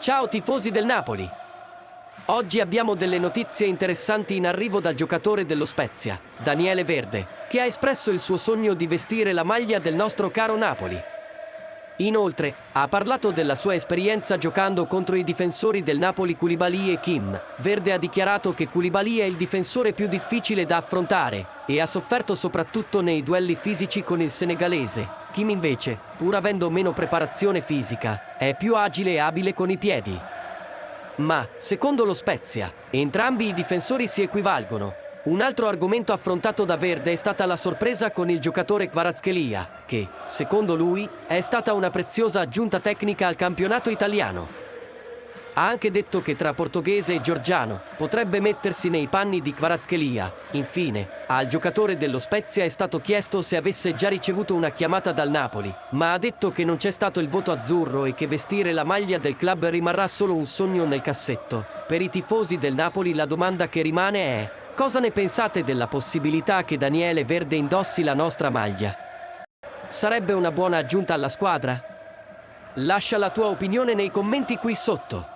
Ciao tifosi del Napoli! Oggi abbiamo delle notizie interessanti in arrivo dal giocatore dello Spezia, Daniele Verde, che ha espresso il suo sogno di vestire la maglia del nostro caro Napoli. Inoltre, ha parlato della sua esperienza giocando contro i difensori del Napoli Koulibaly e Kim. Verde ha dichiarato che Koulibaly è il difensore più difficile da affrontare e ha sofferto soprattutto nei duelli fisici con il senegalese. Kim invece, pur avendo meno preparazione fisica, è più agile e abile con i piedi. Ma, secondo lo Spezia, entrambi i difensori si equivalgono. Un altro argomento affrontato da Verde è stata la sorpresa con il giocatore Kvaratskhelia, che, secondo lui, è stata una preziosa aggiunta tecnica al campionato italiano. Ha anche detto che tra portoghese e georgiano potrebbe mettersi nei panni di Kvaratskhelia. Infine, al giocatore dello Spezia è stato chiesto se avesse già ricevuto una chiamata dal Napoli, ma ha detto che non c'è stato il voto azzurro e che vestire la maglia del club rimarrà solo un sogno nel cassetto. Per i tifosi del Napoli la domanda che rimane è: cosa ne pensate della possibilità che Daniele Verde indossi la nostra maglia? Sarebbe una buona aggiunta alla squadra? Lascia la tua opinione nei commenti qui sotto.